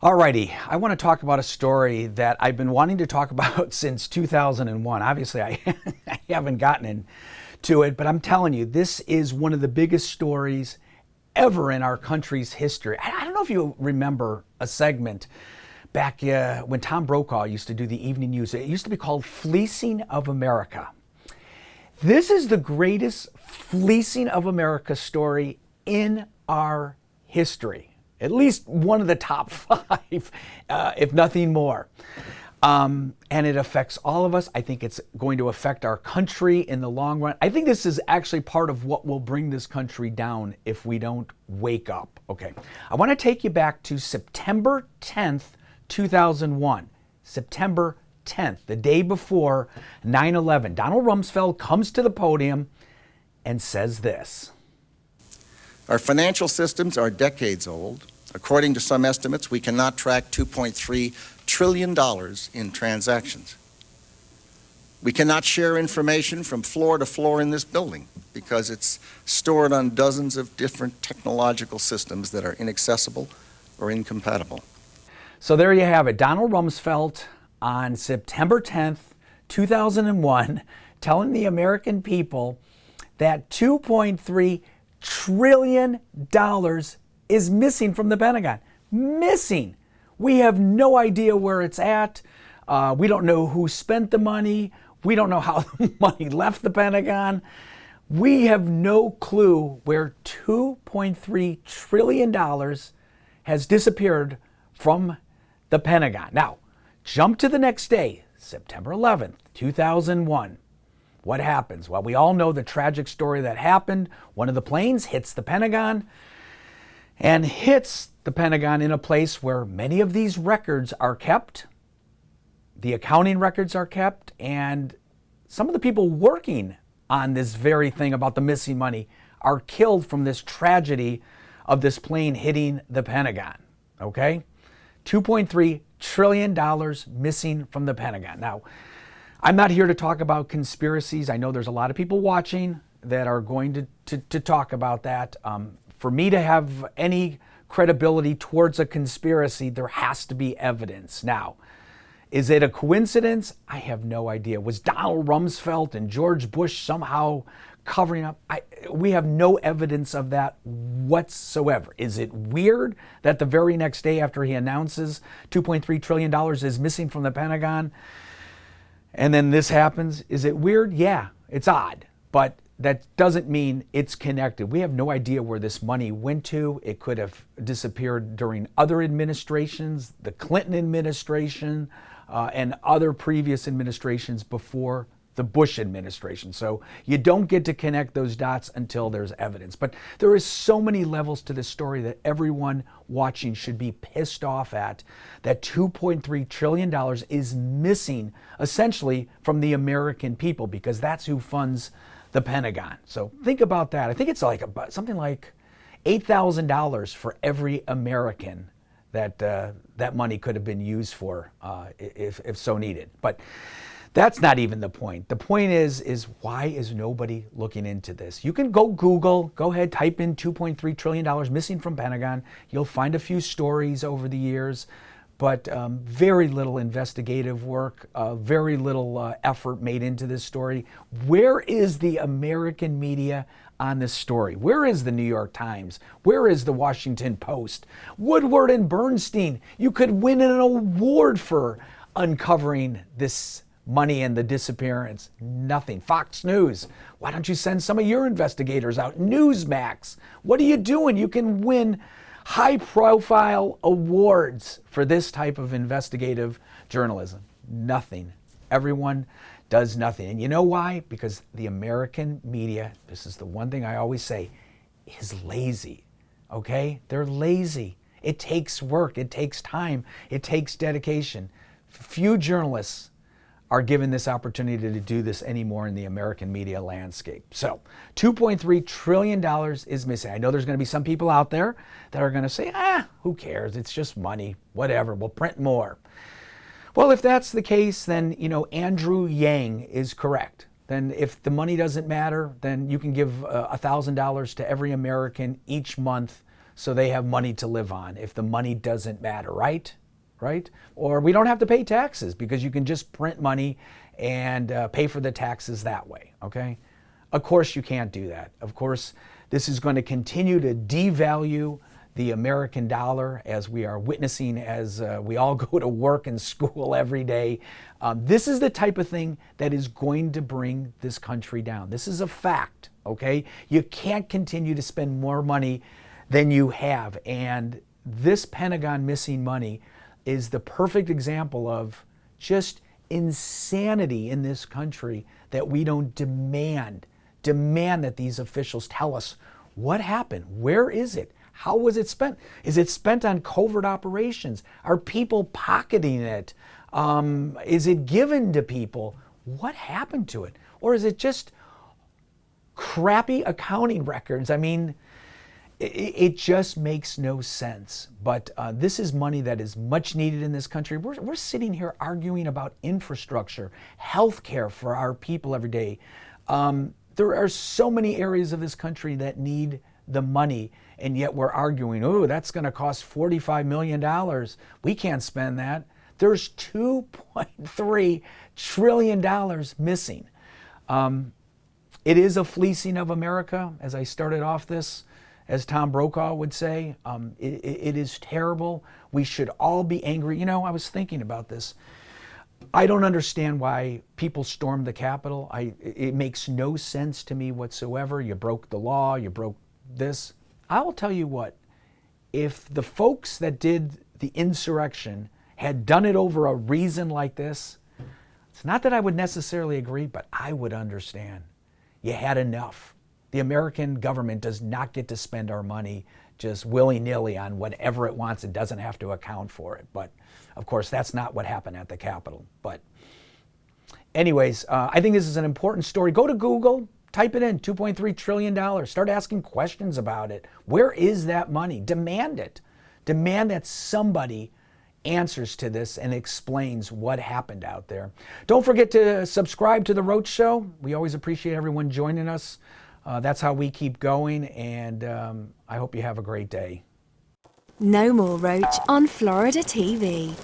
Alrighty, I want to talk about a story that I've been wanting to talk about since 2001. Obviously, I haven't gotten into it, but I'm telling you, this is one of the biggest stories ever in our country's history. I don't know if you remember a segment back when Tom Brokaw used to do the evening news. It used to be called Fleecing of America. This is the greatest fleecing of America story in our history. At least one of the top five, if nothing more. And it affects all of us. I think it's going to affect our country in the long run. I think this is actually part of what will bring this country down if we don't wake up. Okay, I want to take you back to September 10th, 2001. September 10th, the day before 9/11. Donald Rumsfeld comes to the podium and says this. Our financial systems are decades old. According to some estimates, we cannot track $2.3 trillion in transactions. We cannot share information from floor to floor in this building because it's stored on dozens of different technological systems that are inaccessible or incompatible. So there you have it. Donald Rumsfeld on September 10th, 2001, telling the American people that $2.3 trillion is missing from the Pentagon. Missing. We have no idea where it's at. We don't know who spent the money. We don't know how the money left the Pentagon. We have no clue where $2.3 trillion has disappeared from the Pentagon. Now, jump to the next day, September 11th, 2001. What happens? Well, we all know the tragic story that happened. One of the planes hits the Pentagon and hits the Pentagon in a place where many of these records are kept. The accounting records are kept, and some of the people working on this very thing about the missing money are killed from this tragedy of this plane hitting the Pentagon. Okay? $2.3 trillion missing from the Pentagon. Now, I'm not here to talk about conspiracies. I know there's a lot of people watching that are going to talk about that. For me to have any credibility towards a conspiracy, there has to be evidence. Now, is it a coincidence? I have no idea. Was Donald Rumsfeld and George Bush somehow covering up? We have no evidence of that whatsoever. Is it weird that the very next day after he announces $2.3 trillion is missing from the Pentagon, and then this happens? Is it weird? Yeah, it's odd, but that doesn't mean it's connected. We have no idea where this money went to. It could have disappeared during other administrations, the Clinton administration, and other previous administrations before the Bush administration. So you don't get to connect those dots until there's evidence. But there is so many levels to this story that everyone watching should be pissed off at, that $2.3 trillion is missing essentially from the American people, because that's who funds the Pentagon. So think about that. I think it's like something like $8,000 for every American that that money could have been used for if so needed. But that's not even the point. The point is why is nobody looking into this? You can go Google, go ahead, type in $2.3 trillion missing from Pentagon. You'll find a few stories over the years, but very little investigative work, very little effort made into this story. Where is the American media on this story? Where is the New York Times? Where is the Washington Post? Woodward and Bernstein, you could win an award for uncovering this money and the disappearance. Nothing. Fox News, why don't you send some of your investigators out? Newsmax, what are you doing? You can win high-profile awards for this type of investigative journalism. Nothing. Everyone does nothing. And you know why? Because the American media, this is the one thing I always say, is lazy. Okay? They're lazy. It takes work. It takes time. It takes dedication. Few journalists are given this opportunity to do this anymore in the American media landscape. So $2.3 trillion is missing. I know there's going to be some people out there that are going to say, who cares? It's just money, whatever, we'll print more. Well, if that's the case, then, Andrew Yang is correct. Then if the money doesn't matter, then you can give $1,000 to every American each month so they have money to live on if the money doesn't matter, right? Right? Or we don't have to pay taxes because you can just print money and pay for the taxes that way, okay? Of course you can't do that. Of course, this is going to continue to devalue the American dollar, as we are witnessing as we all go to work and school every day. This is the type of thing that is going to bring this country down. This is a fact, okay? You can't continue to spend more money than you have. And this Pentagon missing money is the perfect example of just insanity in this country, that we don't demand that these officials tell us what happened, where is it, how was it spent? Is it spent on covert operations? Are people pocketing it? Is it given to people? What happened to it? Or is it just crappy accounting records? I mean, it just makes no sense. But this is money that is much needed in this country. We're sitting here arguing about infrastructure, health care for our people every day. There are so many areas of this country that need the money, and yet we're arguing, oh, that's going to cost $45 million. We can't spend that. There's $2.3 trillion missing. It is a fleecing of America, as I started off this, as Tom Brokaw would say. It is terrible. We should all be angry. You know, I was thinking about this. I don't understand why people stormed the Capitol. It makes no sense to me whatsoever. You broke the law, you broke this. I will tell you what, if the folks that did the insurrection had done it over a reason like this, it's not that I would necessarily agree, but I would understand. You had enough. The American government does not get to spend our money just willy-nilly on whatever it wants. It doesn't have to account for it. But of course, that's not what happened at the Capitol. But anyways, I think this is an important story. Go to Google, type it in, $2.3 trillion. Start asking questions about it. Where is that money? Demand it. Demand that somebody answers to this and explains what happened out there. Don't forget to subscribe to the ROACH Show. We always appreciate everyone joining us. That's how we keep going, and I hope you have a great day. No more Roach on Florida TV.